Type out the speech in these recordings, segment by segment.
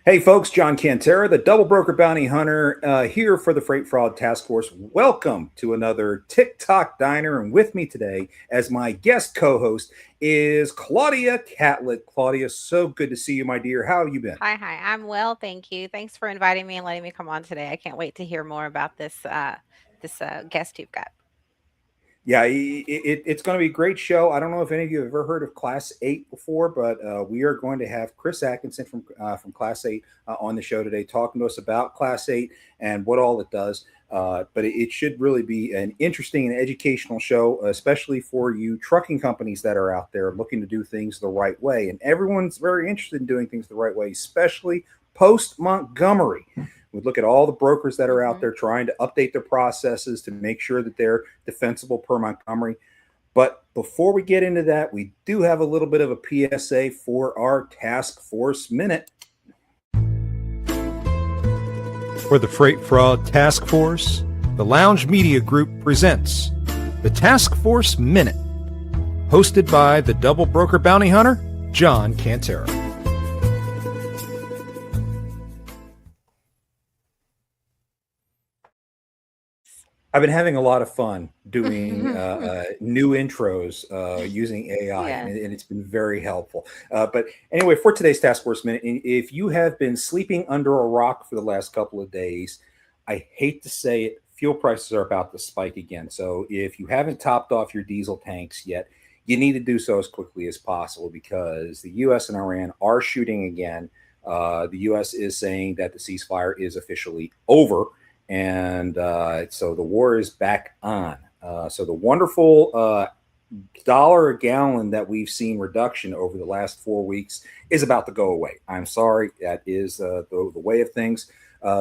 Hey folks, John Cantera, the Double Broker Bounty Hunter, here for the Freight Fraud Task Force. Welcome to another TikTok Diner, and with me today as my guest co-host is Claudia Catlett. Claudia, so good to see you, my dear. How have you been? Hi. I'm well, thank you. Thanks for inviting me and letting me come on today. I can't wait to hear more about this guest you've got. Yeah, it's going to be a great show. I don't know if any of you have ever heard of Class 8 before, but we are going to have Chris Atkinson from Class 8 on the show today, talking to us about Class 8 and what all it does. But it should really be an interesting and educational show, especially for you trucking companies that are out there looking to do things the right way. And everyone's very interested in doing things the right way, especially post Montgomery. We look at all the brokers that are out Hmm. there trying to update their processes to make sure that they're defensible per Montgomery. But before we get into that, we do have a little bit of a PSA for our Task Force Minute. For the Freight Fraud Task Force, the Lounge Media Group presents the Task Force Minute, hosted by the Double Broker Bounty Hunter, John Cantera. I've been having a lot of fun doing new intros using AI, Yeah. and it's been very helpful. But anyway, for today's Task Force Minute, if you have been sleeping under a rock for the last couple of days, I hate to say it, fuel prices are about to spike again. So if you haven't topped off your diesel tanks yet, you need to do so as quickly as possible because the U.S. and Iran are shooting again. The U.S. is saying that the ceasefire is officially over. And so the war is back on. So the wonderful dollar a gallon that we've seen reduction over the last 4 weeks is about to go away. I'm sorry, that is the way of things.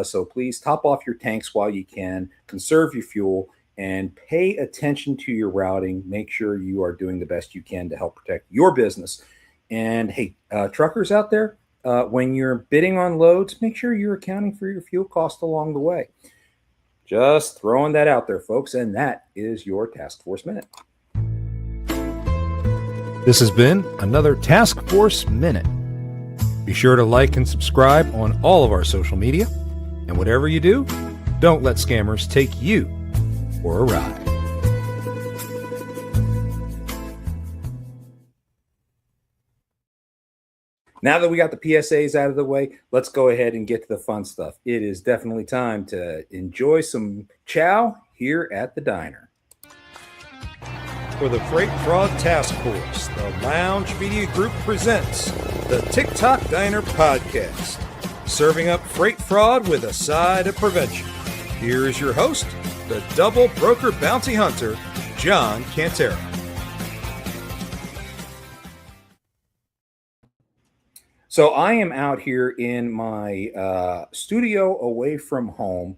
So please top off your tanks while you can, conserve your fuel, and pay attention to your routing. Make sure you are doing the best you can to help protect your business. And hey, truckers out there, when you're bidding on loads, make sure you're accounting for your fuel cost along the way. Just throwing that out there, folks. And that is your Task Force Minute. This has been another Task Force Minute. Be sure to like and subscribe on all of our social media. And whatever you do, don't let scammers take you for a ride. Now that we got the PSAs out of the way, let's go ahead and get to the fun stuff. It is definitely time to enjoy some chow here at the diner. For the Freight Fraud Task Force, the Lounge Media Group presents the TikTok Diner Podcast, serving up freight fraud with a side of prevention. Here is your host, the Double Broker Bounty Hunter, John Cantera. So I am out here in my studio away from home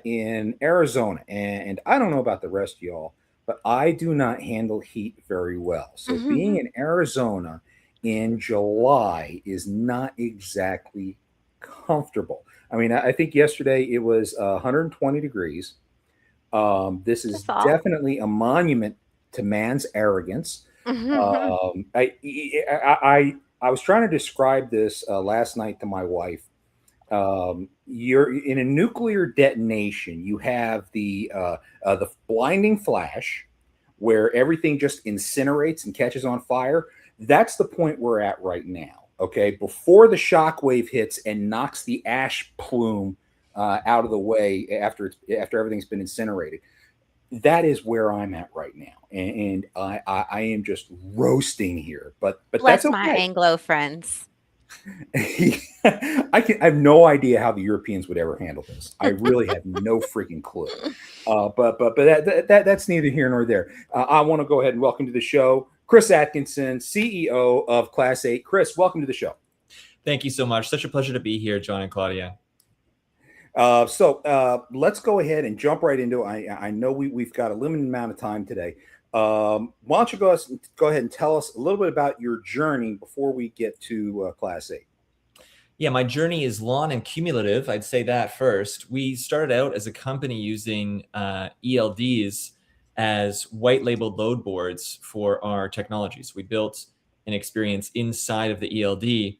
in Arizona. And I don't know about the rest of y'all, but I do not handle heat very well. So being in Arizona in July is not exactly comfortable. I mean, I think yesterday it was 120 degrees. This is That's all. definitely a monument to man's arrogance. I was trying to describe this last night to my wife. You're in a nuclear detonation. You have the blinding flash, where everything just incinerates and catches on fire. That's the point we're at right now. Okay, before the shock wave hits and knocks the ash plume out of the way after everything's been incinerated. That is where I'm at right now, and I am just roasting here, but that's Bless my okay. Anglo friends. I have no idea how the Europeans would ever handle this. I really have no freaking clue. But that's neither here nor there. I want to go ahead and welcome to the show Chris Atkinson, CEO of Class 8. Chris, welcome to the show. Thank you so much. Such a pleasure to be here, John and Claudia. Let's go ahead and jump right into it. I know we've got a limited amount of time today. Why don't you go ahead and tell us a little bit about your journey before we get to Class 8? Yeah, my journey is long and cumulative. I'd say that first. We started out as a company using ELDs as white labeled load boards for our technologies. We built an experience inside of the ELD.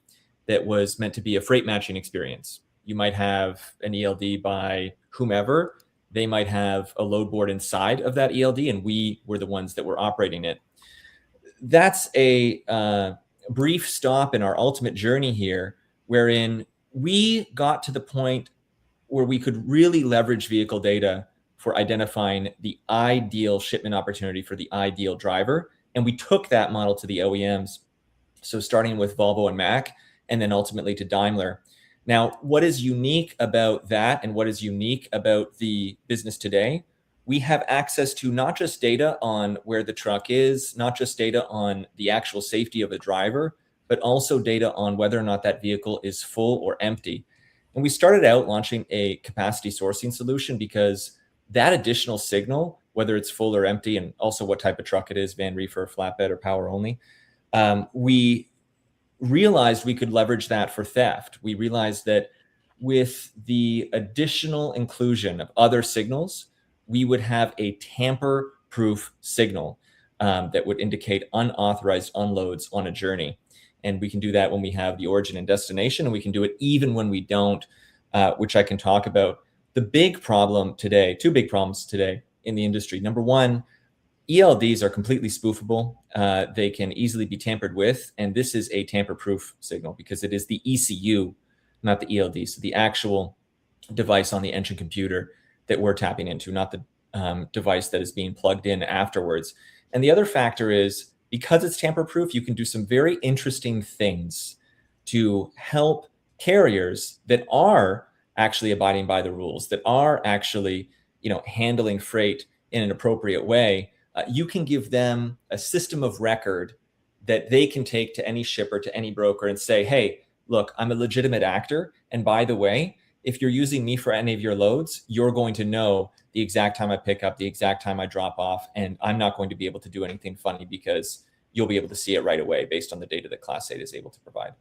that was meant to be a freight matching experience. You might have an ELD by whomever. They might have a load board inside of that ELD, and we were the ones that were operating it. That's a brief stop in our ultimate journey here, wherein we got to the point where we could really leverage vehicle data for identifying the ideal shipment opportunity for the ideal driver. And we took that model to the OEMs. So starting with Volvo and Mack, and then ultimately to Daimler. Now, what is unique about that and what is unique about the business today? We have access to not just data on where the truck is, not just data on the actual safety of the driver, but also data on whether or not that vehicle is full or empty. And we started out launching a capacity sourcing solution because that additional signal, whether it's full or empty, and also what type of truck it is, van, reefer, flatbed, or power only, we realized we could leverage that for theft. We realized that with the additional inclusion of other signals, we would have a tamper-proof signal that would indicate unauthorized unloads on a journey. And we can do that when we have the origin and destination, and we can do it even when we don't, which I can talk about. The big problem today, two big problems today in the industry. Number one, ELDs are completely spoofable. They can easily be tampered with. And this is a tamper-proof signal because it is the ECU, not the ELD. So the actual device on the engine computer that we're tapping into, not the device that is being plugged in afterwards. And the other factor is because it's tamper-proof, you can do some very interesting things to help carriers that are actually abiding by the rules, that are actually, handling freight in an appropriate way. You can give them a system of record that they can take to any shipper, to any broker, and say, hey, look, I'm a legitimate actor. And by the way, if you're using me for any of your loads, you're going to know the exact time I pick up, the exact time I drop off, and I'm not going to be able to do anything funny because you'll be able to see it right away based on the data that Class 8 is able to provide.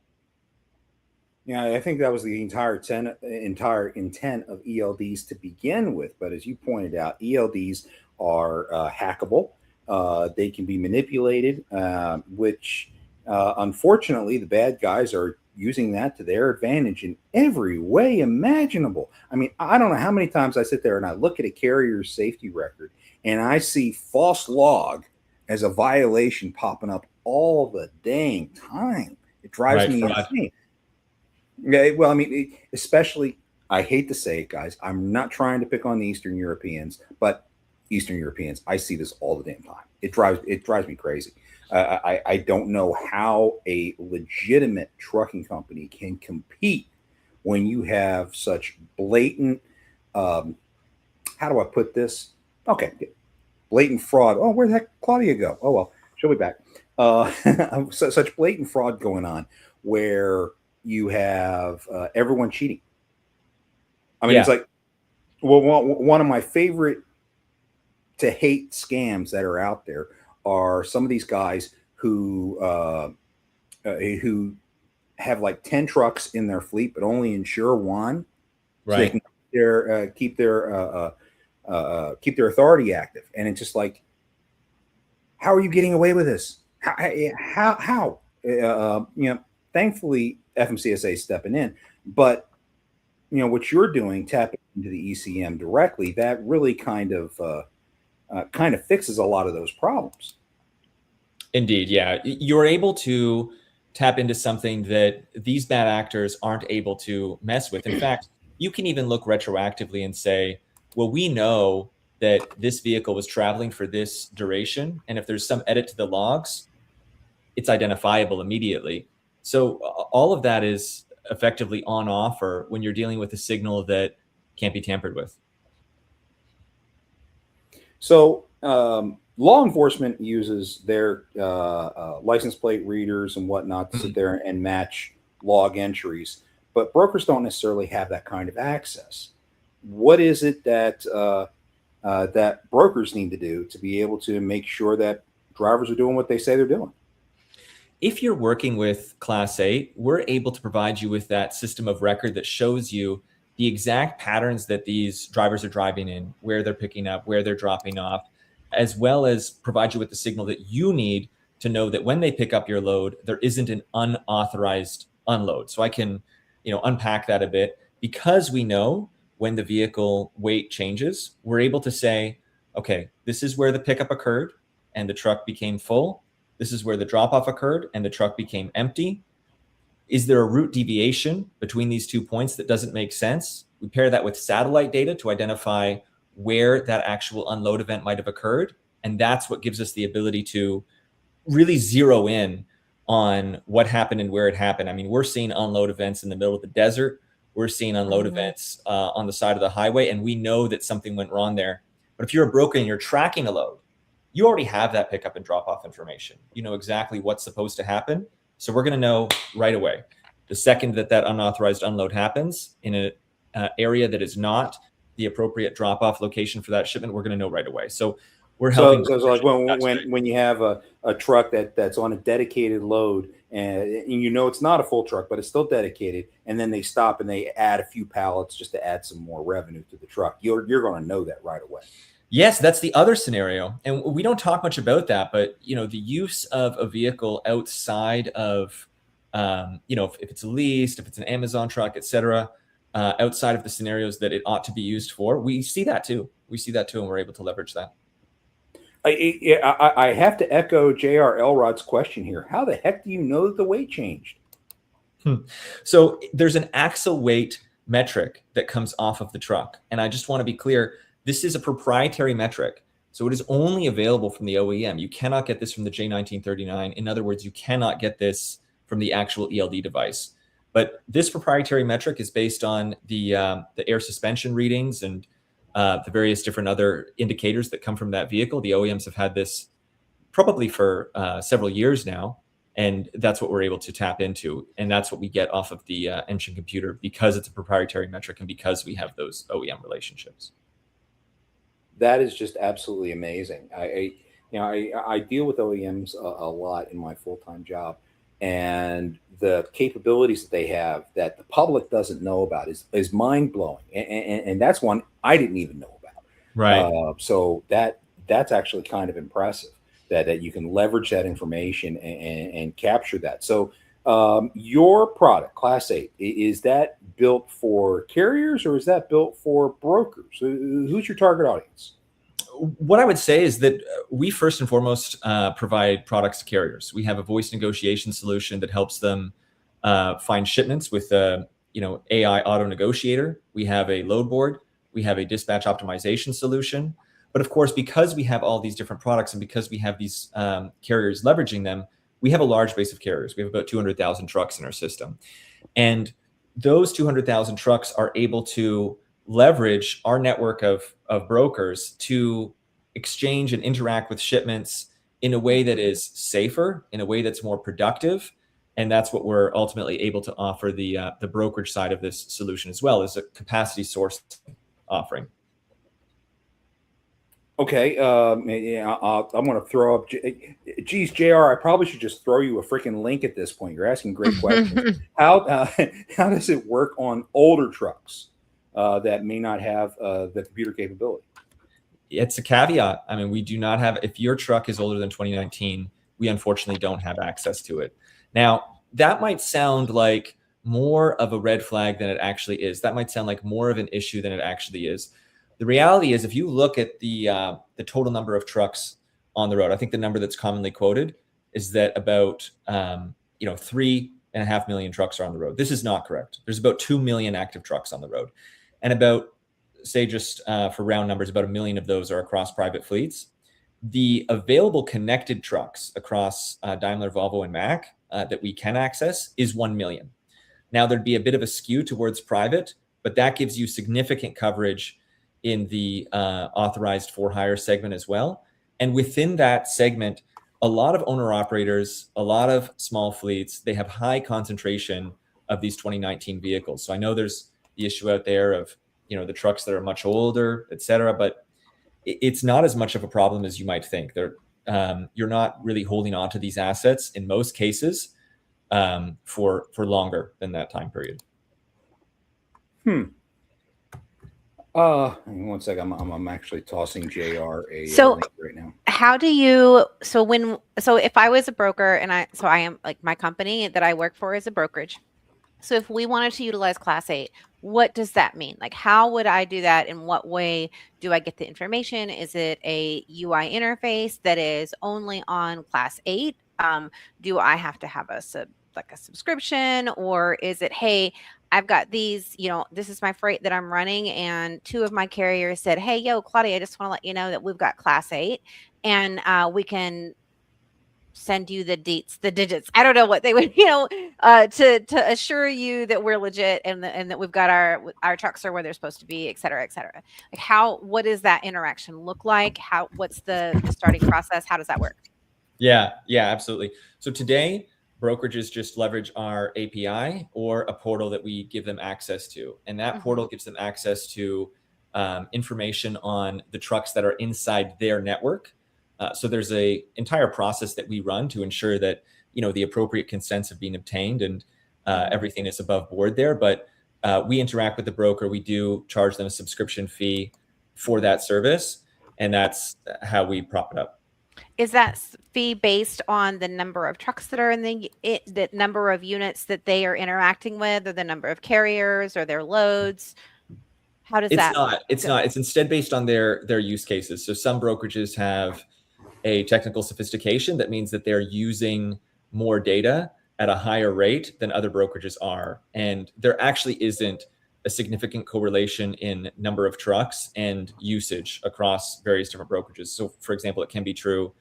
Yeah, I think that was the entire intent of ELDs to begin with. But as you pointed out, ELDs are hackable. They can be manipulated, which unfortunately the bad guys are using that to their advantage in every way imaginable. I mean, I don't know how many times I sit there and I look at a carrier's safety record and I see false log as a violation popping up all the dang time. It drives me insane. Yeah, well, I mean, especially, I hate to say it, guys, I'm not trying to pick on the Eastern Europeans, but Eastern Europeans, I see this all the damn time. It drives me crazy. I don't know how a legitimate trucking company can compete when you have such blatant, how do I put this? Okay, blatant fraud. Oh, where'd the heck Claudia go? Oh, well, she'll be back. Such blatant fraud going on where you have everyone cheating. I mean, It's like, well, one of my favorite to hate scams that are out there are some of these guys who have like 10 trucks in their fleet, but only insure one. Right. So they can keep their authority active. And it's just like, how are you getting away with this? How? Thankfully, FMCSA is stepping in, but what you're doing, tapping into the ECM directly, that really kind of fixes a lot of those problems. Indeed, yeah, you're able to tap into something that these bad actors aren't able to mess with. In fact, you can even look retroactively and say, well, we know that this vehicle was traveling for this duration, and if there's some edit to the logs, it's identifiable immediately. So all of that is effectively on offer when you're dealing with a signal that can't be tampered with. So law enforcement uses their license plate readers and whatnot to sit there and match log entries, but brokers don't necessarily have that kind of access. What is it that that brokers need to do to be able to make sure that drivers are doing what they say they're doing? If you're working with Class 8, we're able to provide you with that system of record that shows you the exact patterns that these drivers are driving in, where they're picking up, where they're dropping off, as well as provide you with the signal that you need to know that when they pick up your load, there isn't an unauthorized unload. So I can, unpack that a bit. Because we know when the vehicle weight changes, we're able to say, okay, this is where the pickup occurred and the truck became full. This is where the drop-off occurred and the truck became empty. Is there a route deviation between these 2 points that doesn't make sense? We pair that with satellite data to identify where that actual unload event might have occurred. And that's what gives us the ability to really zero in on what happened and where it happened. I mean, we're seeing unload events in the middle of the desert. We're seeing unload events on the side of the highway, and we know that something went wrong there. But if you're a broker and you're tracking a load, you already have that pickup and drop-off information. You know exactly what's supposed to happen. So we're going to know right away. The second that unauthorized unload happens in an area that is not the appropriate drop-off location for that shipment, we're going to know right away. So we're helping. So like when you have a truck that's on a dedicated load and it's not a full truck, but it's still dedicated, and then they stop and they add a few pallets just to add some more revenue to the truck, you're going to know that right away. Yes, that's the other scenario. And we don't talk much about that, but the use of a vehicle outside of, if it's leased, if it's an Amazon truck, et cetera, outside of the scenarios that it ought to be used for, we see that too. And we're able to leverage that. I have to echo J.R. Elrod's question here. How the heck do you know that the weight changed? So there's an axle weight metric that comes off of the truck. And I just want to be clear, this is a proprietary metric. So it is only available from the OEM. You cannot get this from the J1939. In other words, you cannot get this from the actual ELD device. But this proprietary metric is based on the air suspension readings and the various different other indicators that come from that vehicle. The OEMs have had this probably for several years now, and that's what we're able to tap into. And that's what we get off of the engine computer because it's a proprietary metric and because we have those OEM relationships. That is just absolutely amazing. I deal with OEMs a lot in my full-time job, and the capabilities that they have that the public doesn't know about is mind-blowing. And that's one I didn't even know about. Right. So that's actually kind of impressive that you can leverage that information and capture that. So your product, Class 8, is that built for carriers or is that built for brokers? Who's your target audience? What I would say is that we first and foremost provide products to carriers. We have a voice negotiation solution that helps them find shipments with AI auto negotiator. We have a load board. We have a dispatch optimization solution. But of course, because we have all these different products and because we have these carriers leveraging them, we have a large base of carriers. We have about 200,000 trucks in our system. And those 200,000 trucks are able to leverage our network of brokers to exchange and interact with shipments in a way that is safer, in a way that's more productive. And that's what we're ultimately able to offer the brokerage side of this solution as well, as a capacity source offering. Okay, I'm going to throw up. Geez, JR, I probably should just throw you a freaking link at this point. You're asking great questions. How does it work on older trucks that may not have the computer capability? It's a caveat. I mean, we do not have. If your truck is older than 2019, we unfortunately don't have access to it. Now, that might sound like more of a red flag than it actually is. That might sound like more of an issue than it actually is. The reality is, if you look at the total number of trucks on the road, I think the number that's commonly quoted is that about 3.5 million trucks are on the road. This is not correct. There's about 2 million active trucks on the road, and about, say, just for round numbers, about 1 million of those are across private fleets. The available connected trucks across Daimler, Volvo, and Mack that we can access is 1 million. Now, there'd be a bit of a skew towards private, but that gives you significant coverage in the authorized for hire segment as well. And within that segment, a lot of owner operators, a lot of small fleets, they have high concentration of these 2019 vehicles. So I know there's the issue out there of, the trucks that are much older, et cetera, but it's not as much of a problem as you might think. You're not really holding on to these assets in most cases for longer than that time period. One sec. I'm actually tossing JR a link right now. How do you? So if I was a broker and I am like my company that I work for is a brokerage, So if we wanted to utilize Class 8, what does that mean? Like, how would I do that? In what way do I get the information? Is it a UI interface that is only on Class 8? Do I have to have a subscription, or is it, hey, I've got these, this is my freight that I'm running, and two of my carriers said, hey, yo, Claudia, I just want to let you know that we've got Class 8, and we can send you the digits. I don't know what they would, to assure you that we're legit and that we've got our trucks are where they're supposed to be, et cetera, et cetera. Like, what does that interaction look like? What's the starting process? How does that work? Yeah, absolutely. So today, brokerages just leverage our API or a portal that we give them access to. And that portal gives them access to information on the trucks that are inside their network. So there's a entire process that we run to ensure that, the appropriate consents have been obtained and everything is above board there. But we interact with the broker. We do charge them a subscription fee for that service. And that's how we prop it up. Is that fee based on the number of trucks that are in the number of units that they are interacting with, or the number of carriers, or their loads? How does that? It's not. It's instead based on their use cases. So some brokerages have a technical sophistication that means that they're using more data at a higher rate than other brokerages are. And there actually isn't a significant correlation in number of trucks and usage across various different brokerages. So for example, it can be true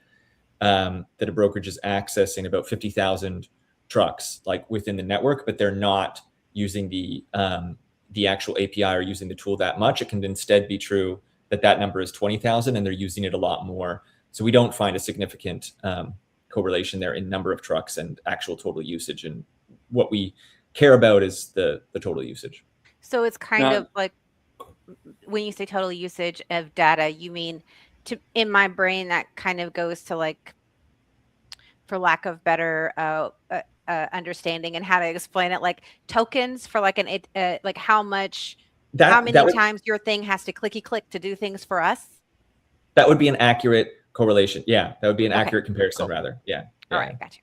that a brokerage is accessing about 50,000 trucks like within the network, but they're not using the actual API or using the tool that much. It can instead be true that number is 20,000 and they're using it a lot more. So we don't find a significant correlation there in number of trucks and actual total usage. And what we care about is the total usage. So it's kind of like, when you say total usage of data, you mean, in my brain, that kind of goes to, like, for lack of better understanding and how to explain it, like tokens for like like how many times your thing has to clicky click to do things for us. That would be an accurate correlation. Yeah, that would be an accurate comparison, rather. Yeah. All right, gotcha.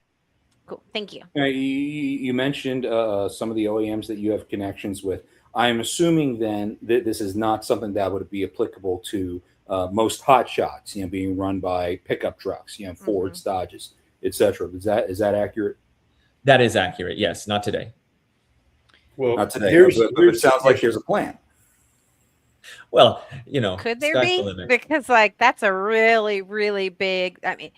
Cool, thank you. You mentioned some of the OEMs that you have connections with. I'm assuming then that this is not something that would be applicable to most hot shots, being run by pickup trucks, Fords, Dodges, etc. Is that accurate? That is accurate. Yes, not today. Well, not today. But it sounds like there's a plan. Well, could there be? Because like that's a really, really big. I mean,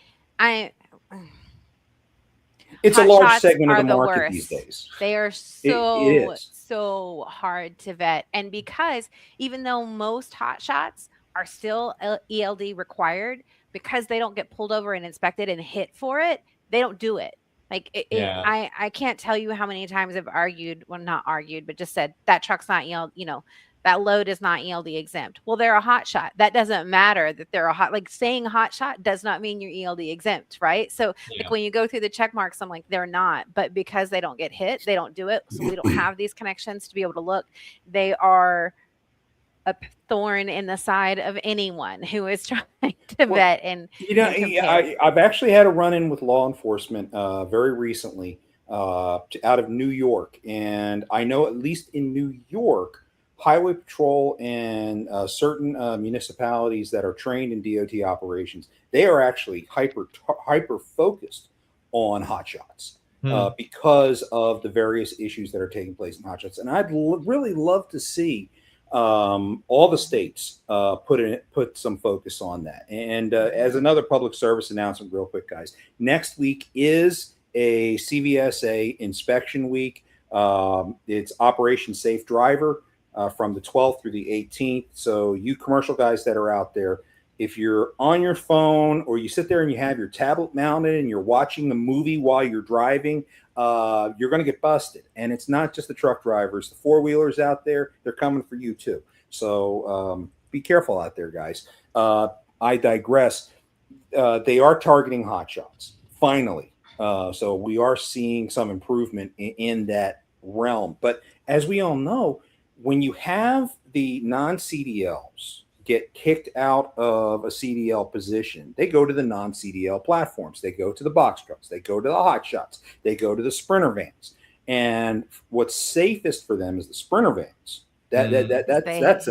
it's a large segment of the market these days. They are so hard to vet, and because even though most hot shots are still ELD required, because they don't get pulled over and inspected and hit for it, they don't do it. Like I can't tell you how many times I've argued, well, not argued, but just said that truck's not ELD, that load is not ELD exempt. Well, they're a hot shot. That doesn't matter that they're saying hot shot does not mean you're ELD exempt, right? So like when you go through the check marks, I'm like, they're not, but because they don't get hit, they don't do it. So we don't have these connections to be able to look. They are a thorn in the side of anyone who is trying to vet and I've actually had a run-in with law enforcement very recently out of New York, and I know at least in New York, Highway Patrol and certain municipalities that are trained in DOT operations, they are actually hyper focused on hotshots because of the various issues that are taking place in hotshots. And I'd really love to see all the states put some focus on that. And as another public service announcement, real quick, guys, next week is a CVSA inspection week. It's Operation Safe Driver. From the 12th through the 18th. So you commercial guys that are out there, if you're on your phone or you sit there and you have your tablet mounted and you're watching the movie while you're driving, you're going to get busted. And it's not just the truck drivers, the four-wheelers out there, they're coming for you too. So be careful out there, guys. I digress. They are targeting hotshots, finally. So we are seeing some improvement in that realm. But as we all know, when you have the non-CDLs get kicked out of a CDL position, they go to the non-CDL platforms. They go to the box trucks. They go to the hot shots. They go to the Sprinter vans. And what's safest for them is the sprinter vans. That's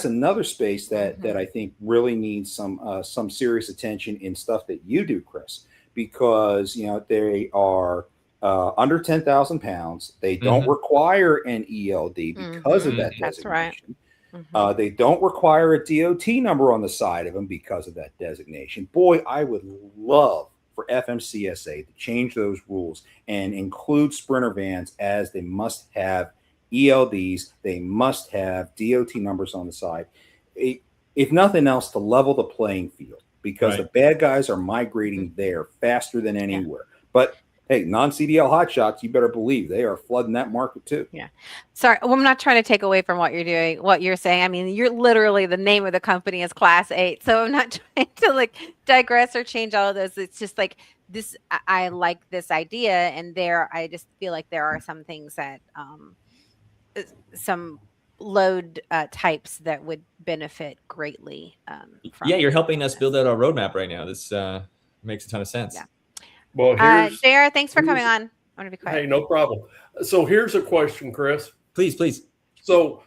another space that I think really needs some serious attention in stuff that you do, Chris, because they are under 10,000 pounds. They don't require an ELD because of that designation. That's right. They don't require a DOT number on the side of them because of that designation. Boy, I would love for FMCSA to change those rules and include sprinter vans as they must have ELDs. They must have DOT numbers on the side. If nothing else, to level the playing field, because the bad guys are migrating there faster than anywhere. But hey, non-CDL hotshots, you better believe they are flooding that market too. Yeah. Sorry, well, I'm not trying to take away from what you're doing, what you're saying. I mean, you're literally, the name of the company is Class 8. So I'm not trying to like digress or change all of those. It's just like this, I like this idea. And I just feel like there are some things that, some load types that would benefit greatly. You're helping us build out our roadmap right now. This makes a ton of sense. Yeah. Well, JR, thanks for coming on. I want to be quiet. Hey, no problem. So here's a question, Chris. Please. So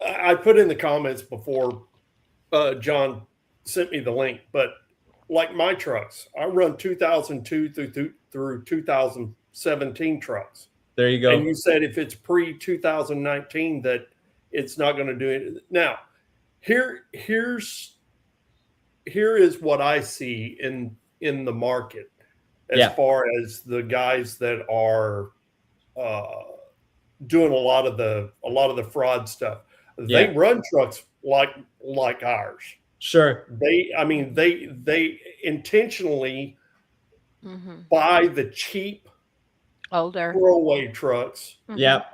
I put in the comments before John sent me the link, but like my trucks, I run 2002 through 2017 trucks. There you go. And you said if it's pre-2019 that it's not going to do it. Now, here is what I see in the market. As far as the guys that are doing a lot of the fraud stuff, they run trucks like ours. Sure. They intentionally buy the cheap older throwaway trucks. Yeah.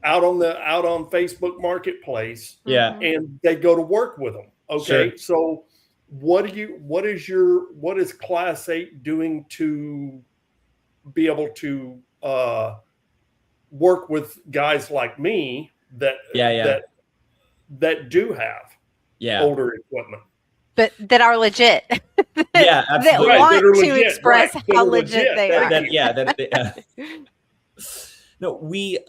Out on Facebook Marketplace. Yeah. And they go to work with them. Okay. Sure. So what is Class 8 doing to be able to work with guys like me that do have older equipment, but that are legit? Yeah, absolutely. That want to express how legit they are. No, we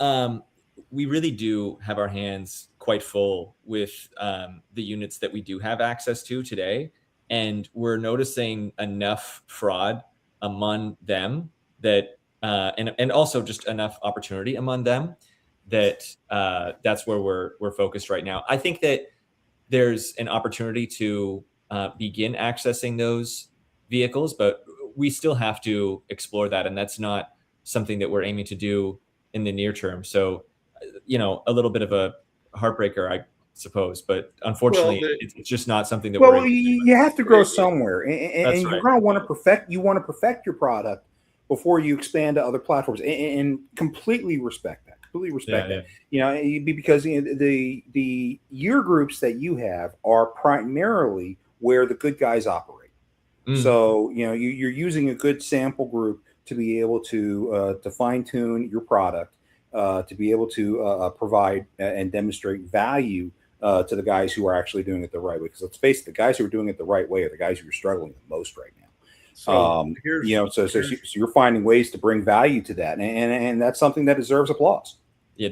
really do have our hands quite full with the units that we do have access to today. And we're noticing enough fraud among them that, and also just enough opportunity among them that that's where we're focused right now. I think that there's an opportunity to begin accessing those vehicles, but we still have to explore that. And that's not something that we're aiming to do in the near term. So, a little bit of a heartbreaker, I suppose, but unfortunately, it's just not something that you have to grow somewhere, and you're going to want to perfect. You want to perfect your product before you expand to other platforms, and completely respect that. That. Because the year groups that you have are primarily where the good guys operate. So you're using a good sample group to be able to fine tune your product, to be able to provide and demonstrate value to the guys who are actually doing it the right way. Because let's face it, the guys who are doing it the right way are the guys who are struggling the most right now. So you're finding ways to bring value to that, and that's something that deserves applause. Yeah,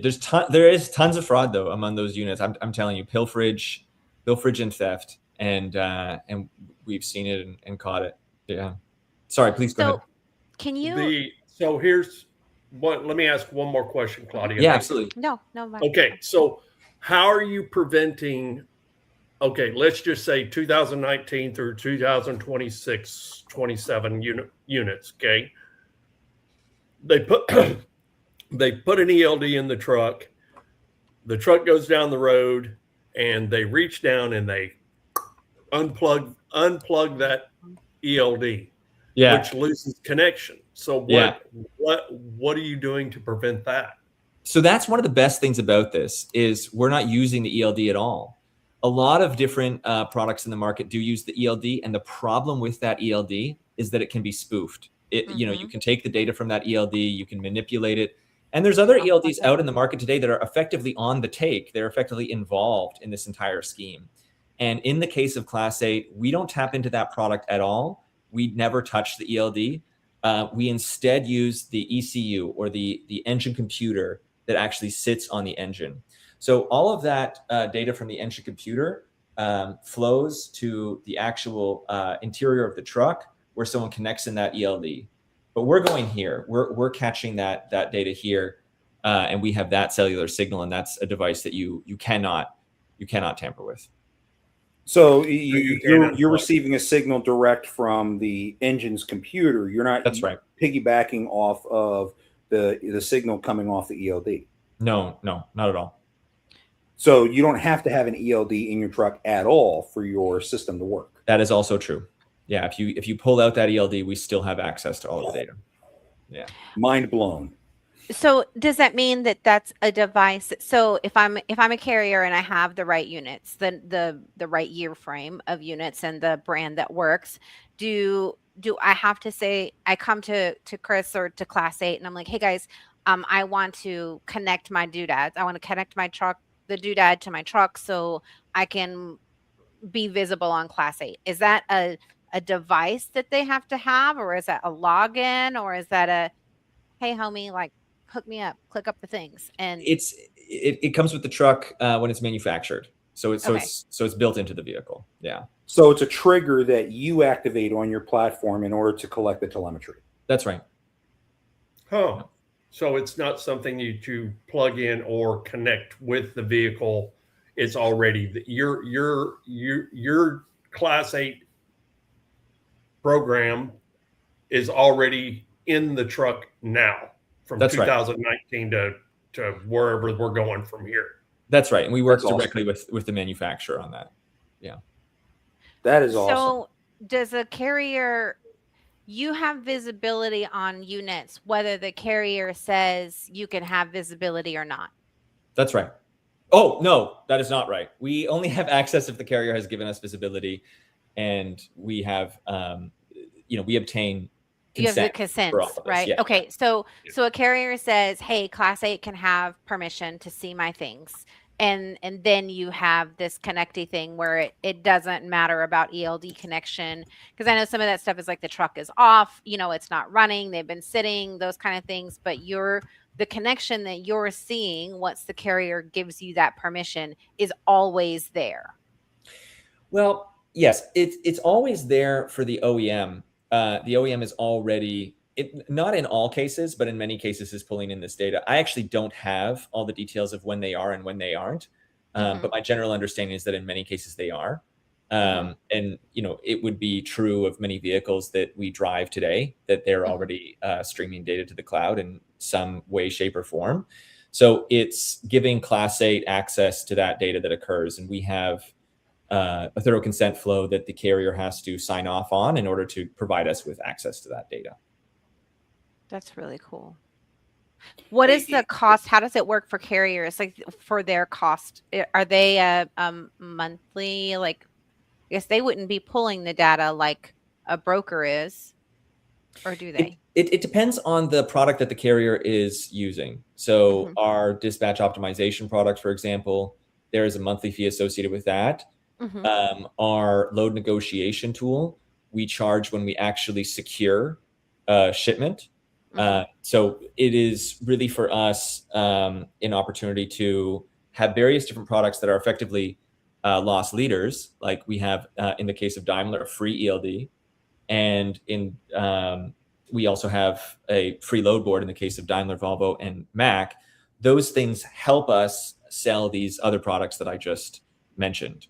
there is tons of fraud though among those units. I'm telling you, pilferage and theft, and we've seen it and caught it. Yeah. Sorry, please go ahead. Can you? So here's what. Let me ask one more question, Claudia. Yeah, absolutely. No. Okay, so how are you preventing? Okay, let's just say 2019 through 2026, 27 units. Okay, they put an ELD in the truck. The truck goes down the road, and they reach down and they unplug that ELD, which loses connection. So what are you doing to prevent that? So that's one of the best things about this is we're not using the ELD at all. A lot of different products in the market do use the ELD, and the problem with that ELD is that it can be spoofed. You can take the data from that ELD, you can manipulate it, and there's other ELDs out in the market today that are effectively on the take. They're effectively involved in this entire scheme. And in the case of Class 8, we don't tap into that product at all. We never touch the ELD. we instead use the ECU, or the engine computer that actually sits on the engine. So all of that data from the engine computer flows to the actual interior of the truck, where someone connects in that ELD. But we're going here. We're catching that data here, and we have that cellular signal, and that's a device that you cannot tamper with. So you're receiving a signal direct from the engine's computer. You're not. That's right. Piggybacking off of the signal coming off the ELD. No, not at all. So you don't have to have an ELD in your truck at all for your system to work. That is also true. Yeah, if you pull out that ELD, we still have access to all of the data. Yeah. Mind blown. So does that mean that that's a device? So if I'm a carrier and I have the right units, the right year frame of units and the brand that works, do I have to say, I come to Chris or to Class 8 and I'm like, hey guys, I want to connect my doodads. I want to connect my truck, the doodad to my truck, so I can be visible on Class 8. Is that a device that they have to have, or is that a login, or is that a, hey homie, like hook me up, click up the things? And it comes with the truck when it's manufactured. So it's built into the vehicle. Yeah. So it's a trigger that you activate on your platform in order to collect the telemetry. That's right. Huh. So it's not something you plug in or connect with the vehicle. It's already your Class 8 program is already in the truck now, from That's 2019 to wherever we're going from here. That's right. And we work That's directly awesome. with the manufacturer on that. Yeah. That is awesome. so does a carrier, you have visibility on units, whether the carrier says you can have visibility or not? That's right. Oh, no, that is not right. We only have access if the carrier has given us visibility, and we have, we obtain You have the consent consent, for all of this. right? Yeah. Okay, so a carrier says, hey, Class 8 can have permission to see my things. And then you have this connecty thing where it doesn't matter about ELD connection, because I know some of that stuff is like the truck is off, it's not running, they've been sitting, those kind of things. But the connection that you're seeing once the carrier gives you that permission is always there. Well, yes, it's always there for the OEM. The OEM is already, not in all cases, but in many cases is pulling in this data. I actually don't have all the details of when they are and when they aren't. But my general understanding is that in many cases they are. And, it would be true of many vehicles that we drive today, that they're already streaming data to the cloud in some way, shape, or form. So it's giving Class 8 access to that data that occurs. And we have a thorough consent flow that the carrier has to sign off on in order to provide us with access to that data. That's really cool. What is the cost? How does it work for carriers? Like for their cost, are they monthly? Like, I guess they wouldn't be pulling the data like a broker is, or do they? It depends on the product that the carrier is using. So our dispatch optimization product, for example, there is a monthly fee associated with that. Our load negotiation tool, we charge when we actually secure a shipment. So it is really for us an opportunity to have various different products that are effectively loss leaders. Like we have, in the case of Daimler, a free ELD. And we also have a free load board in the case of Daimler, Volvo, and Mack. Those things help us sell these other products that I just mentioned.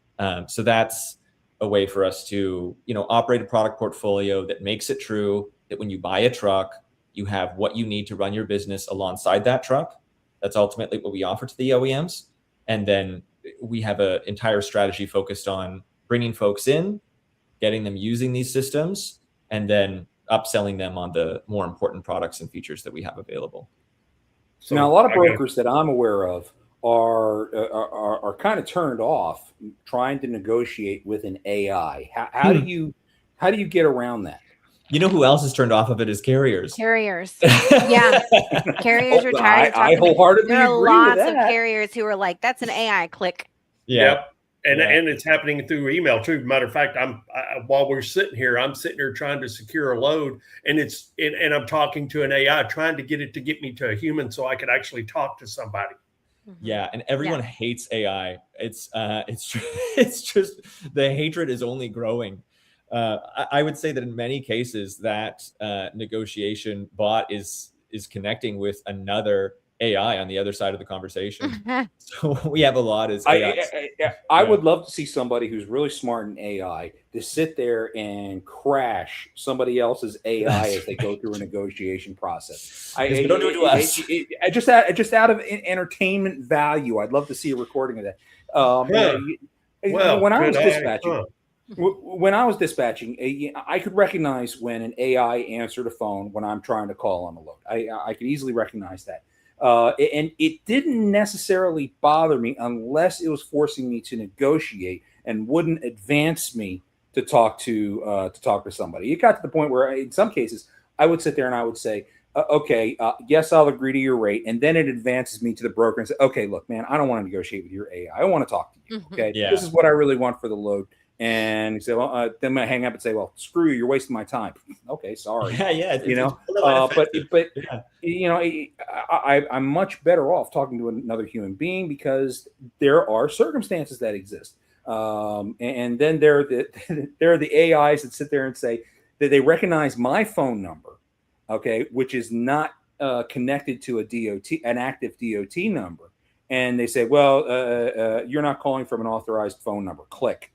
So that's a way for us to, operate a product portfolio that makes it true that when you buy a truck, you have what you need to run your business alongside that truck. That's ultimately what we offer to the OEMs. And then we have an entire strategy focused on bringing folks in, getting them using these systems, and then upselling them on the more important products and features that we have available. So now, a lot of brokers that I'm aware of are kind of turned off trying to negotiate with an AI. How do you get around that? You know who else is turned off of it is carriers. Carriers. Yeah. Carriers are tired of talking. I wholeheartedly there are agree lots with that. of carriers who are like, that's an AI click. Yeah. And Yeah. and it's happening through email too. Matter of fact, while we're sitting here, I'm sitting here trying to secure a load, and and I'm talking to an AI, trying to get it to get me to a human so I could actually talk to somebody. Yeah, and everyone hates AI. It's it's just the hatred is only growing. I would say that in many cases that negotiation bot is connecting with another AI on the other side of the conversation. So we have a lot as AI. I would love to see somebody who's really smart in AI to sit there and crash somebody else's AI as they go through a negotiation process. Don't do it to us. Just out of entertainment value, I'd love to see a recording of that. When I was dispatching. When I was dispatching, I could recognize when an AI answered a phone when I'm trying to call on a load. I could easily recognize that. And it didn't necessarily bother me unless it was forcing me to negotiate and wouldn't advance me to talk to somebody. It got to the point where, in some cases, I would sit there and I would say, "Okay, yes, I'll agree to your rate," and then it advances me to the broker and say, "Okay, look, man, I don't want to negotiate with your AI. I want to talk to you. Okay, this is what I really want for the load." And he said, "Well, then I hang up and say, well, screw you. You're wasting my time." Okay, sorry. I'm much better off talking to another human being because there are circumstances that exist. And then there are the AIs that sit there and say that they recognize my phone number, okay, which is not connected to an active DOT number, and they say, "Well, you're not calling from an authorized phone number." Click.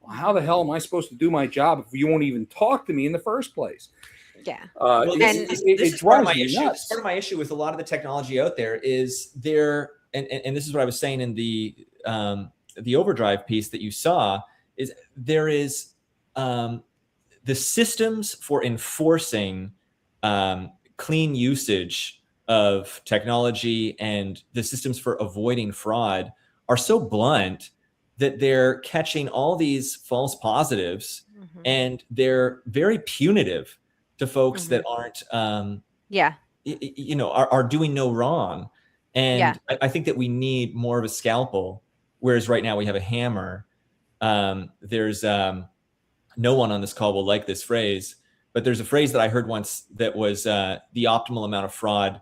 How the hell am I supposed to do my job if you won't even talk to me in the first place? Yeah. This is part of my issue. This is part of my issue with a lot of the technology out there is and this is what I was saying in the overdrive piece that you saw, is there is the systems for enforcing clean usage of technology and the systems for avoiding fraud are so blunt that they're catching all these false positives, and they're very punitive to folks that aren't, are doing no wrong. And I think that we need more of a scalpel, whereas right now we have a hammer. There's no one on this call will like this phrase, but there's a phrase that I heard once that was the optimal amount of fraud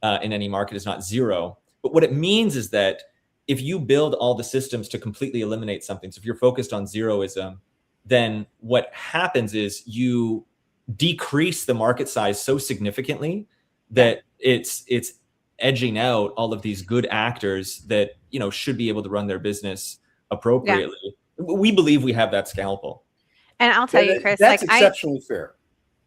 in any market is not zero. But what it means is that if you build all the systems to completely eliminate something, so if you're focused on zeroism, then what happens is you decrease the market size so significantly that it's edging out all of these good actors that should be able to run their business appropriately. We believe we have that scalpel. And I'll tell you, Chris, that's exceptionally fair.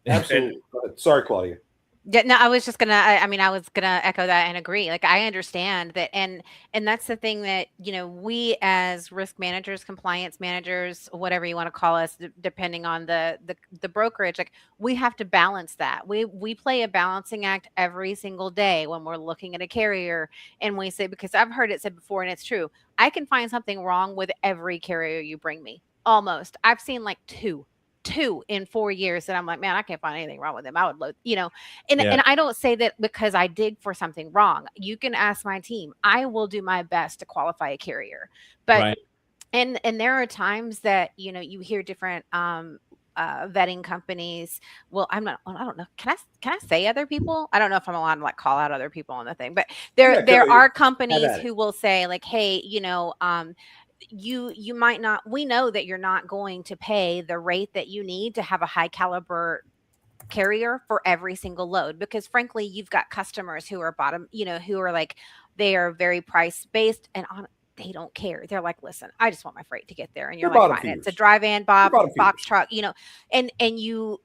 Absolutely. Sorry, Claudia. Yeah, no, I was just gonna. I was gonna echo that and agree. Like, I understand that, and that's the thing that we as risk managers, compliance managers, whatever you want to call us, depending on the brokerage, like we have to balance that. We play a balancing act every single day when we're looking at a carrier, and we say, because I've heard it said before, and it's true. I can find something wrong with every carrier you bring me. Almost. I've seen like two in 4 years that I'm like, man, I can't find anything wrong with them. I would load, and I don't say that because I dig for something wrong. You can ask my team. I will do my best to qualify a carrier, but and there are times that you hear different vetting companies. Well, I don't know. Can I say other people? I don't know if I'm allowed to like call out other people on the thing, but there are companies who will say like, hey, you might not, we know that you're not going to pay the rate that you need to have a high caliber carrier for every single load, because frankly, you've got customers who are who are like, they are very price based and they don't care. They're like, listen, I just want my freight to get there. And you're like, fine, it's a drive-in box truck, and you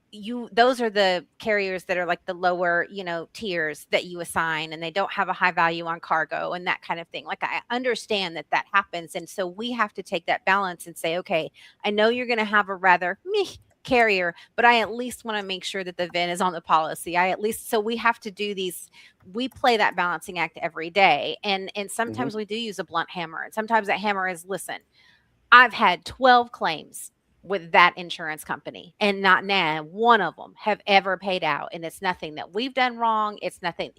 those are the carriers that are like the lower, tiers that you assign, and they don't have a high value on cargo and that kind of thing. Like, I understand that happens. And so we have to take that balance and say, okay, I know you're going to have a rather meh carrier, but I at least want to make sure that the VIN is on the policy. So we have to do these, we play that balancing act every day. And sometimes we do use a blunt hammer. And sometimes that hammer is, listen, I've had 12 claims with that insurance company, and not one of them have ever paid out. And it's nothing that we've done wrong. It's nothing,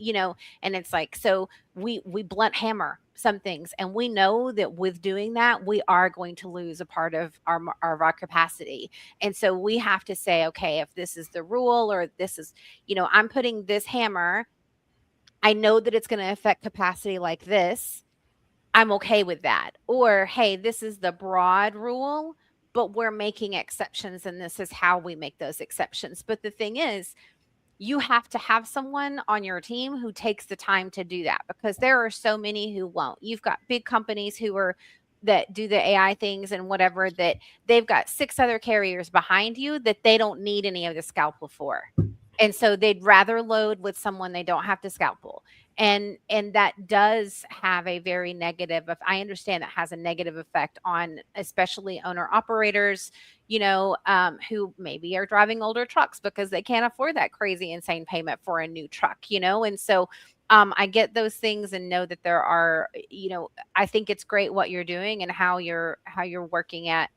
and it's like, so we blunt hammer some things, and we know that with doing that, we are going to lose a part of our capacity. And so we have to say, okay, if this is the rule, or this is, I'm putting this hammer, I know that it's going to affect capacity like this, I'm okay with that. Or, hey, this is the broad rule, but we're making exceptions, and this is how we make those exceptions. But the thing is, you have to have someone on your team who takes the time to do that, because there are so many who won't. You've got big companies that do the AI things and whatever, that they've got 6 other carriers behind you that they don't need any of the scalpel for. And so they'd rather load with someone they don't have to scalpel. And that does have a very negative, I understand that has a negative effect on especially owner operators, who maybe are driving older trucks because they can't afford that crazy insane payment for a new truck, and so I get those things, and know that there are, I think it's great what you're doing and how you're working at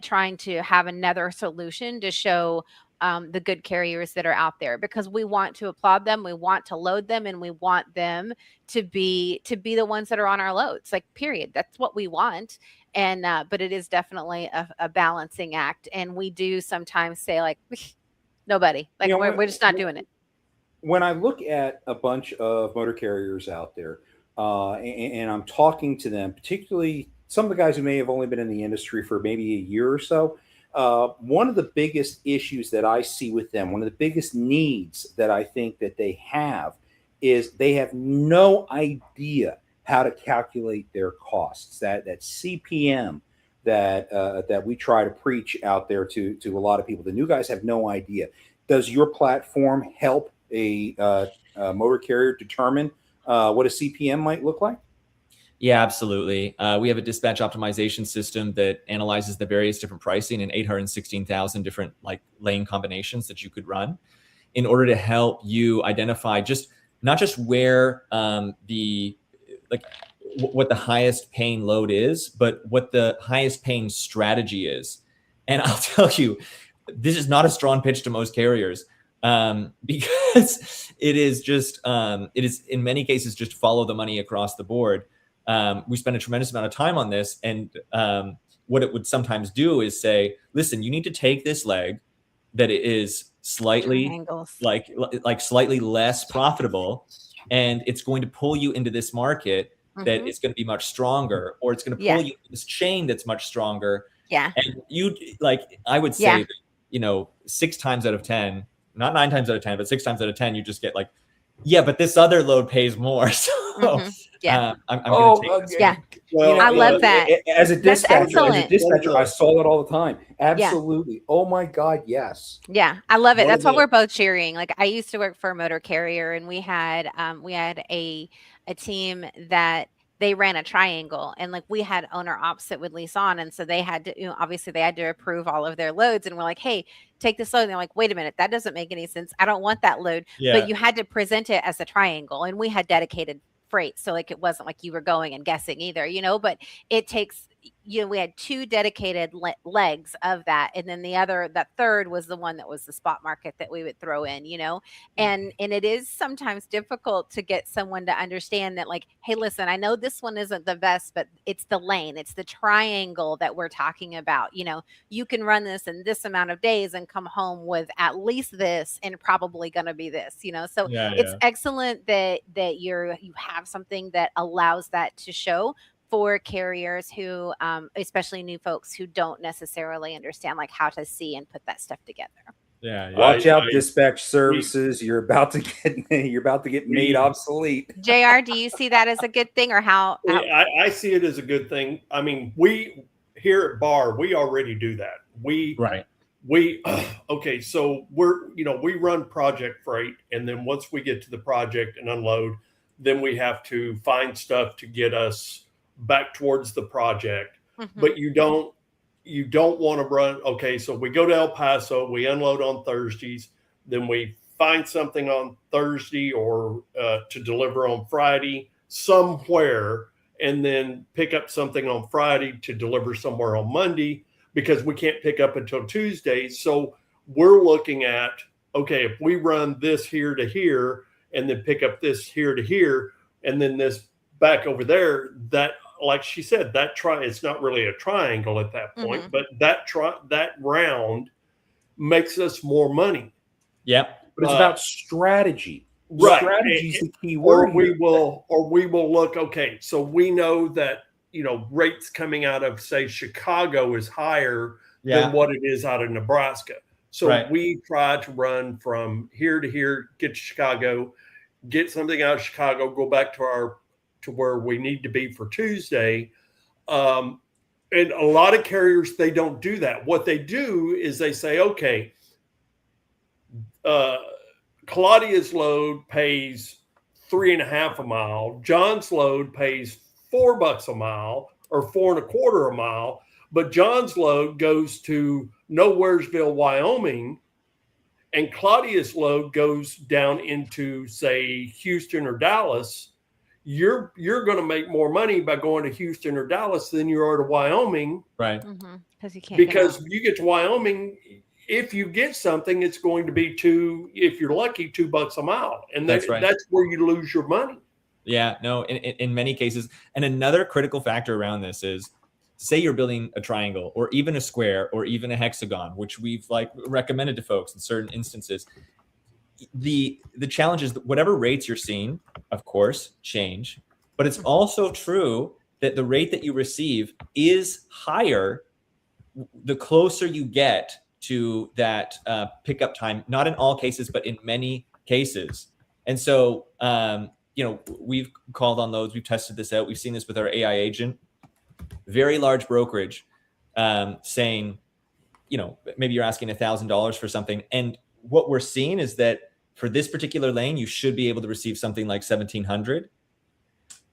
trying to have another solution to show the good carriers that are out there, because we want to applaud them, we want to load them, and we want them to be the ones that are on our loads, like, period. That's what we want. And but it is definitely a balancing act, and we do sometimes say, like, nobody, like, we're just not doing it. When I look at a bunch of motor carriers out there, and I'm talking to them, particularly some of the guys who may have only been in the industry for maybe a year or so, one of the biggest issues that I see with them, one of the biggest needs that I think that they have, is they have no idea how to calculate their costs. That CPM that we try to preach out there to a lot of people, the new guys have no idea. Does your platform help a motor carrier determine what a CPM might look like? Yeah, absolutely. We have a dispatch optimization system that analyzes the various different pricing and 816,000 different lane combinations that you could run in order to help you identify not just where what the highest paying load is, but what the highest paying strategy is. And I'll tell you, this is not a strong pitch to most carriers, because it is in many cases just follow the money across the board. We spend a tremendous amount of time on this, and what it would sometimes do is say, listen, you need to take this leg that is slightly slightly less profitable, and it's going to pull you into this market that is going to be much stronger, or it's going to pull you into this chain that's much stronger. Yeah. And I would say that, 6 times out of 10, not 9 times out of 10, but 6 times out of 10, you just get but this other load pays more. So I'm going to take this. Yeah. Well, I love that. As a dispatcher, I saw it all the time. Absolutely. Yeah. Oh my God. Yes. Yeah. I love it. That's what we're both cheering. Like, I used to work for a motor carrier, and we had a team that they ran a triangle, and we had owner ops that would lease on. And so they had to, obviously they had to approve all of their loads, and we're like, hey, take this load. And they're like, wait a minute, that doesn't make any sense. I don't want that load. Yeah. But you had to present it as a triangle, and we had dedicated freight. So it wasn't like you were going and guessing either, but it takes, we had 2 dedicated legs of that. And then that third was the one that was the spot market that we would throw in, and it is sometimes difficult to get someone to understand that, hey, listen, I know this one isn't the best, but it's the lane, it's the triangle that we're talking about. You can run this in this amount of days and come home with at least this, and probably going to be this, so it's excellent that you have something that allows that to show for carriers who, especially new folks who don't necessarily understand how to see and put that stuff together. Yeah. Watch out, dispatch services. You're about to get made obsolete. JR, do you see that as a good thing, or how? I see it as a good thing. I mean, we here at BAR, we already do that. Okay, so we run project freight, and then once we get to the project and unload, then we have to find stuff to get us back towards the project. But you don't want to run. Okay, so we go to El Paso, we unload on Thursdays, then we find something on Thursday or to deliver on Friday somewhere, and then pick up something on Friday to deliver somewhere on Monday. because we can't pick up until Tuesday. So we're looking at, okay, if we run this here to here and then pick up this here to here and then this back over there, that, like she said, it's not really a triangle at that point, but that round makes us more money. Yeah. But it's about strategy. Right. Strategy is the key word. We will look, okay, so we know that, rates coming out of, say, Chicago is higher than what it is out of Nebraska. So we try to run from here to here, get to Chicago, get something out of Chicago, go back to where we need to be for Tuesday. And a lot of carriers, they don't do that. What they do is they say, okay, Claudia's load pays $3.50 a mile. John's load pays $4 a mile or $4.25 a mile. But John's load goes to Nowheresville, Wyoming, and Claudia's load goes down into, say, Houston or Dallas. You're going to make more money by going to Houston or Dallas than you are to Wyoming, right? Because you get to Wyoming, if you get something, it's going to be if you're lucky, $2 a mile, and that's where you lose your money. Yeah, no, in many cases. And another critical factor around this is, say you're building a triangle or even a square or even a hexagon, which we've recommended to folks in certain instances. The challenge is that whatever rates you're seeing, of course, change, but it's also true that the rate that you receive is higher the closer you get to that pickup time. Not in all cases, but in many cases. And so, we've called on those. We've tested this out. We've seen this with our AI agent. Very large brokerage saying, maybe you're asking $1,000 for something. And what we're seeing is that for this particular lane, you should be able to receive something like $1,700.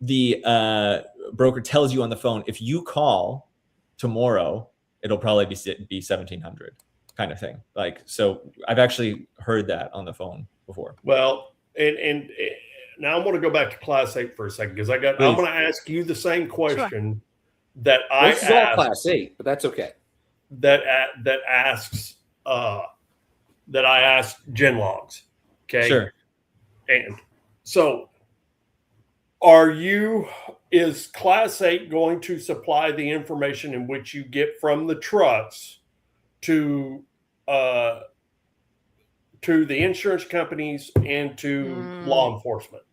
The broker tells you on the phone, if you call tomorrow, it'll probably be $1,700 kind of thing. So I've actually heard that on the phone before. Well, and now I'm going to go back to Class 8 for a second, because I'm going to ask you the same question that I asked. This is all Class 8, but that's okay. That I asked Genlogs. Okay. Sure. And so is Class 8 going to supply the information in which you get from the trucks to the insurance companies and to law enforcement?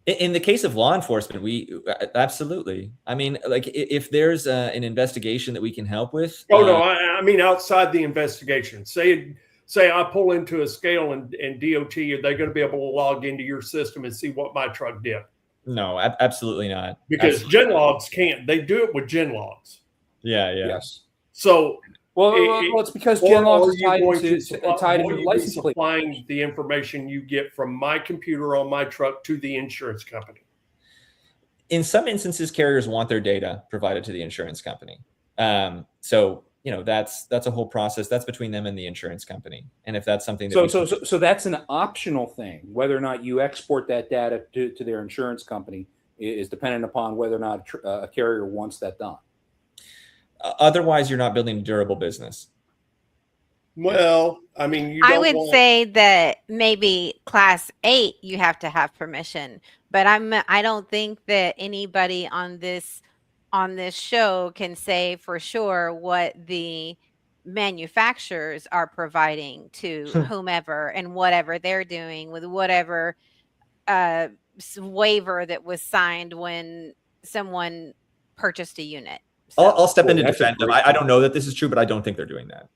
In the case of law enforcement, we absolutely. I mean, if there's an investigation that we can help with. Oh, no, I mean outside the investigation. Say I pull into a scale and DOT, are they going to be able to log into your system and see what my truck did? No, absolutely not. Because Genlogs can't. They do it with Genlogs. Yeah. Yes. So, it's because Genlogs is tied into the license plate. Supplying the information you get from my computer on my truck to the insurance company. In some instances, carriers want their data provided to the insurance company. So that's a whole process. That's between them and the insurance company. And if that's something that so that's an optional thing. Whether or not you export that data to their insurance company is dependent upon whether or not a carrier wants that done. Otherwise, you're not building a durable business. Well, I mean, I would say that maybe Class 8 you have to have permission, but I don't think that anybody on this show can say for sure what the manufacturers are providing to whomever and whatever they're doing with whatever waiver that was signed when someone purchased a unit. So. I'll step in to defend them. I don't know that this is true, but I don't think they're doing that.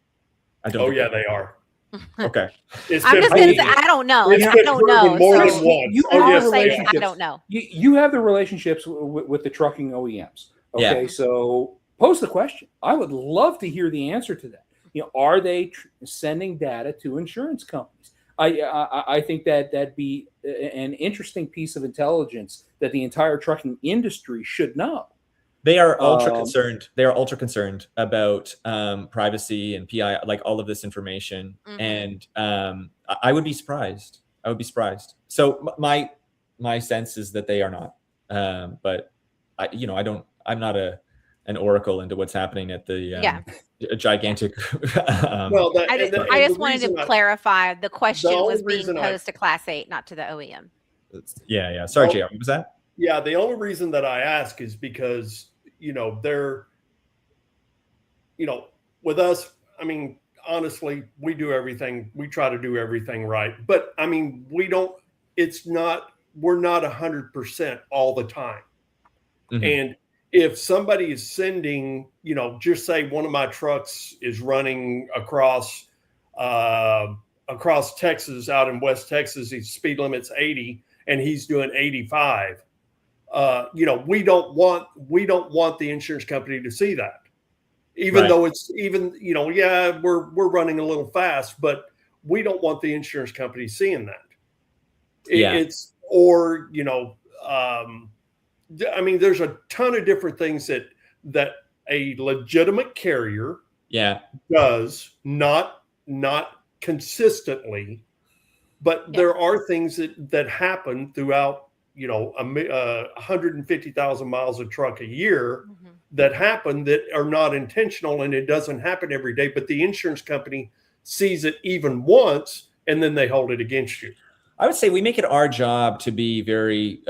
I don't. Oh yeah, they are. Okay. I'm just going to say I don't know. I don't know. More than once. I don't know. You have the relationships with the trucking OEMs. Okay, so pose the question. I would love to hear the answer to that. Are they sending data to insurance companies? I think that'd be an interesting piece of intelligence that the entire trucking industry should know. They are ultra concerned. They are ultra concerned about privacy and PI, like all of this information. And I would be surprised. So my sense is that they are not. But I'm not an oracle into what's happening at the gigantic. Well, I just wanted to clarify the question was being posed to Class 8, not to the OEM. Yeah. Sorry, JR. What was that? Yeah, the only reason that I ask is because, they're, with us, I mean, honestly, we do everything. We try to do everything right. But I mean, we're not 100% all the time. Mm-hmm. And if somebody is sending, just say one of my trucks is running across Texas, out in West Texas, his speed limit's 80 and he's doing 85. We don't want the insurance company to see that, even though it's we're running a little fast, but we don't want the insurance company seeing that. I mean, there's a ton of different things that a legitimate carrier does, not consistently, but there are things that happen throughout, 150,000 miles of truck a year that happen that are not intentional, and it doesn't happen every day, but the insurance company sees it even once and then they hold it against you. I would say we make it our job to be very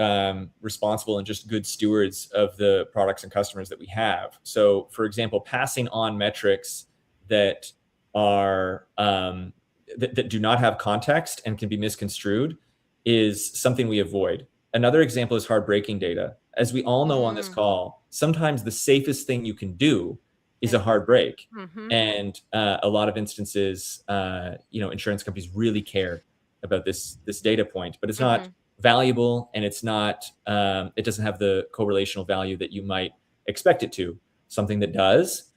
responsible and just good stewards of the products and customers that we have. So, for example, passing on metrics that are that do not have context and can be misconstrued is something we avoid. Another example is hard braking data. As we all know on this call, sometimes the safest thing you can do is a hard brake. And a lot of instances, insurance companies really care about this data point, but it's not valuable, and it's not it doesn't have the correlational value that you might expect it to. Something that does,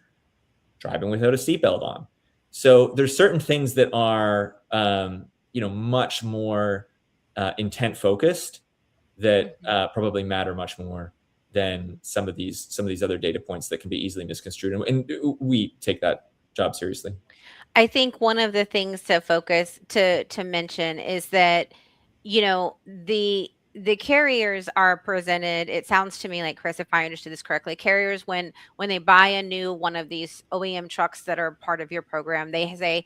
driving without a seatbelt on. So there's certain things that are much more intent focused that probably matter much more than some of these other data points that can be easily misconstrued, and we take that job seriously. I think one of the things to focus to mention is that, the carriers are presented. It sounds to me like, Chris, if I understood this correctly, carriers, when they buy a new one of these OEM trucks that are part of your program, they say,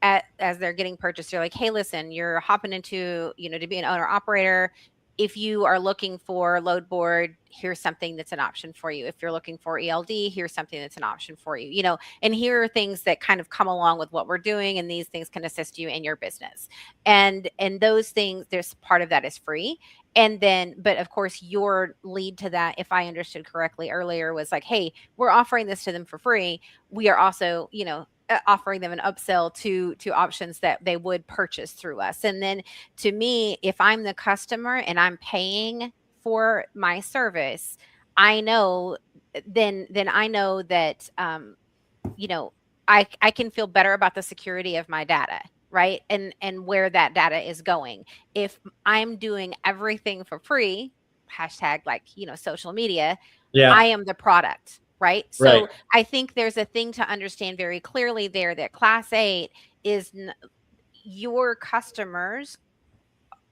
as they're getting purchased, they're like, hey, listen, you're hopping into, to be an owner operator. If you are looking for load board, here's something that's an option for you. If you're looking for ELD, here's something that's an option for you, and here are things that kind of come along with what we're doing. And these things can assist you in your business. And those things, there's part of that is free. And then, but of course, your lead to that, if I understood correctly earlier, was like, hey, we're offering this to them for free. We are also, offering them an upsell to options that they would purchase through us. And then to me, if I'm the customer and I'm paying for my service, I know then I know that I can feel better about the security of my data, right? And where that data is going. If I'm doing everything for free, hashtag social media, I am the product. Right. So I think there's a thing to understand very clearly there that Class 8 is your customers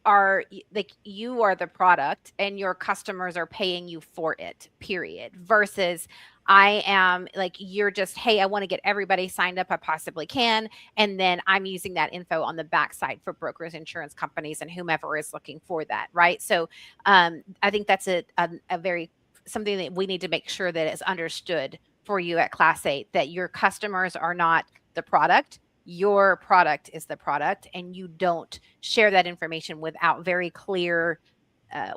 are like, you are the product and your customers are paying you for it, period. Versus I am like, you're just, hey, I want to get everybody signed up I possibly can. And then I'm using that info on the backside for brokers, insurance companies, and whomever is looking for that. Right. So I think that's a very something that we need to make sure that is understood for you at Class 8, that your customers are not the product. Your product is the product, and you don't share that information without very clear,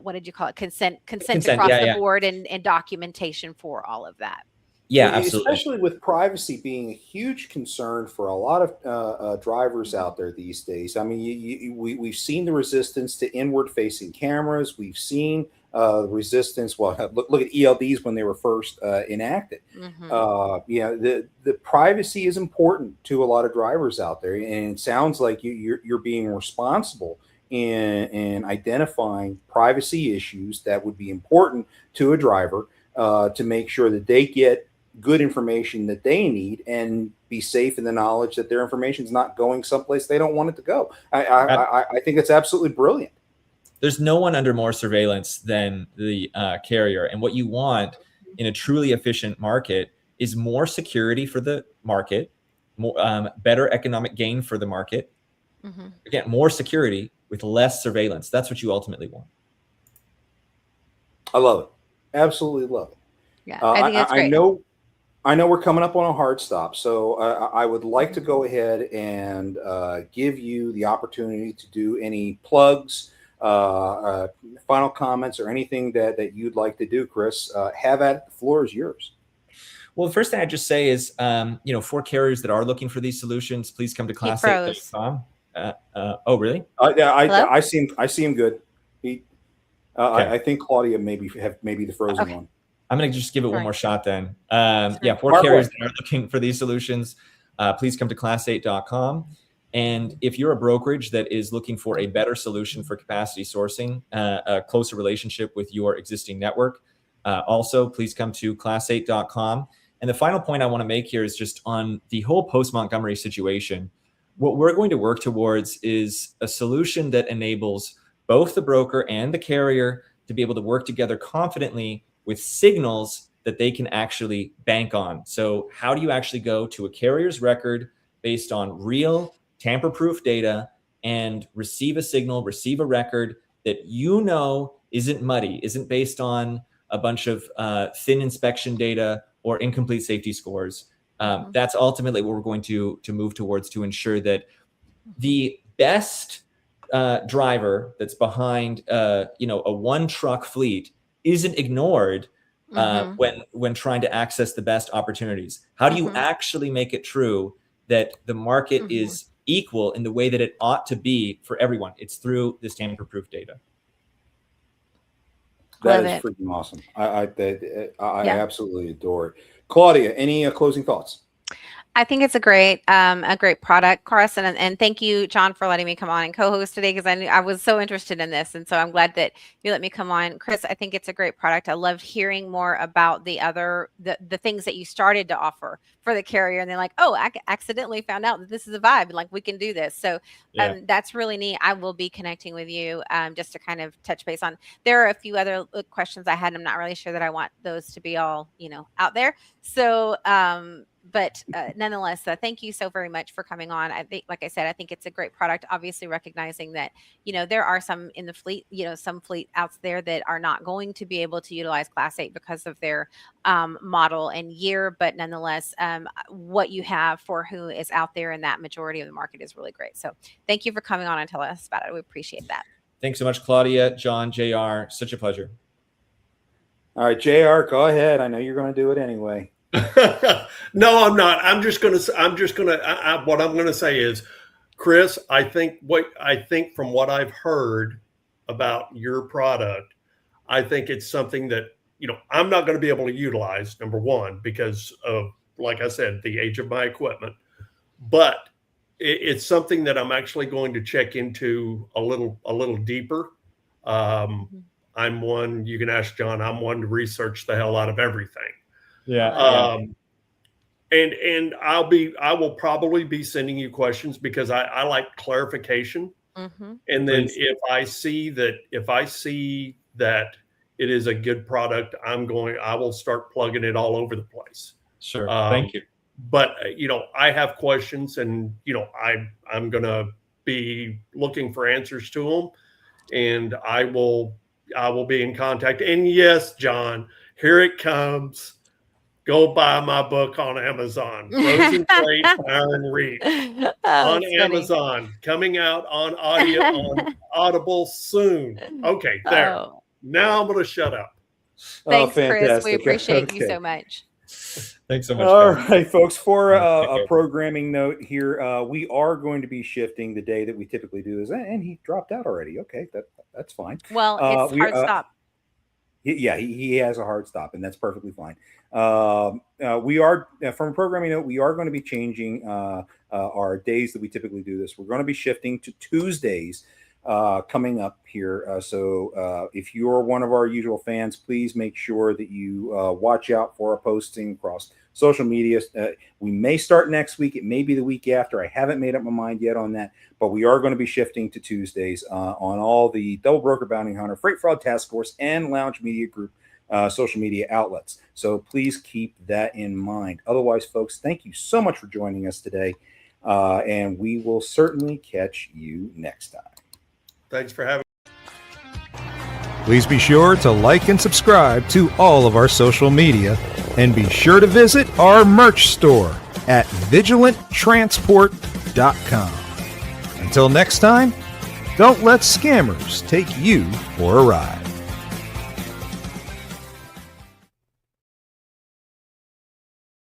what did you call it? Consent across the board and documentation for all of that. Yeah, absolutely. Especially with privacy being a huge concern for a lot of drivers out there these days. I mean, we've seen the resistance to inward-facing cameras. We've seen resistance. Well, look at ELDs when they were first enacted. The privacy is important to a lot of drivers out there, and it sounds like you're being responsible in identifying privacy issues that would be important to a driver to make sure that they get good information that they need and be safe in the knowledge that their information is not going someplace they don't want it to go. I think it's absolutely brilliant. There's no one under more surveillance than the carrier. And what you want in a truly efficient market is more security for the market, more, better economic gain for the market. Again, more security with less surveillance. That's what you ultimately want. I love it. Absolutely love it. Yeah, I think that's great. I know we're coming up on a hard stop, so I would like to go ahead and give you the opportunity to do any plugs, final comments, or anything that you'd like to do, Chris. Have at it. The floor is yours. Well, the first thing I'd just say is, for carriers that are looking for these solutions, please come to class8.com. Oh, really? Yeah, I see him good. Okay. I think Claudia maybe the frozen one. I'm going to just give it one more shot then. Sure. For carriers that are looking for these solutions, please come to class8.com. And if you're a brokerage that is looking for a better solution for capacity sourcing, a closer relationship with your existing network, also please come to class8.com. And the final point I want to make here is just on the whole post-Montgomery situation. What we're going to work towards is a solution that enables both the broker and the carrier to be able to work together confidently with signals that they can actually bank on. So how do you actually go to a carrier's record based on real tamper-proof data and receive a signal, receive a record that isn't muddy, isn't based on a bunch of thin inspection data or incomplete safety scores? That's ultimately what we're going to move towards, to ensure that the best driver that's behind a one truck fleet isn't ignored when trying to access the best opportunities. How do you actually make it true that the market is equal in the way that it ought to be for everyone? It's through this tamper-proof data. That is freaking awesome. I absolutely adore it. Claudia, any closing thoughts? I think it's a great product, Chris, and thank you, John, for letting me come on and co-host today, because I was so interested in this, and so I'm glad that you let me come on. Chris, I think it's a great product. I loved hearing more about the things that you started to offer for the carrier, and they're like, oh, I accidentally found out that this is a vibe, and like we can do this. So that's really neat. I will be connecting with you just to kind of touch base on. There are a few other questions I had. I'm not really sure that I want those to be all out there. So. But nonetheless, thank you so very much for coming on. I think, like I said, I think it's a great product, obviously recognizing that, there are some in the fleet, some fleet out there that are not going to be able to utilize Class 8 because of their model and year. But nonetheless, what you have for who is out there in that majority of the market is really great. So thank you for coming on and telling us about it. We appreciate that. Thanks so much, Claudia, John, JR. Such a pleasure. All right, JR, go ahead. I know you're going to do it anyway. No, I'm not. What I'm going to say is, Chris, I think from what I've heard about your product, I think it's something that, I'm not going to be able to utilize, number one, because of, like I said, the age of my equipment, but it's something that I'm actually going to check into a little deeper. I'm one, you can ask John, I'm one to research the hell out of everything. Yeah. And I will probably be sending you questions because I like clarification. And then if I see that it is a good product, I will start plugging it all over the place. Sure. Thank you. But I have questions, and I'm going to be looking for answers to them, and I will be in contact. And yes, John, here it comes. Go buy my book on Amazon, Frozen Freight, Iron Reef, on Amazon, coming out on audio on Audible soon. Okay, there. Oh. Now I'm going to shut up. Thanks, Chris. We appreciate you so much. Thanks so much. All right, folks. For a programming note here, we are going to be shifting the day that we typically do this, and he dropped out already. Okay, that's fine. Well, it's hard stop. Yeah, he has a hard stop, and that's perfectly fine. We are, from a programming note, we are going to be changing our days that we typically do this. We're going to be shifting to Tuesdays coming up here. So if you're one of our usual fans, please make sure that you watch out for our posting across social media. We may start next week. It may be the week after. I haven't made up my mind yet on that, but we are going to be shifting to Tuesdays on all the Double Broker Bounty Hunter, Freight Fraud Task Force, and Lounge Media Group social media outlets. So please keep that in mind. Otherwise, folks, thank you so much for joining us today. And we will certainly catch you next time. Thanks for having me. Please be sure to like and subscribe to all of our social media, and be sure to visit our merch store at vigilanttransport.com. Until next time, don't let scammers take you for a ride.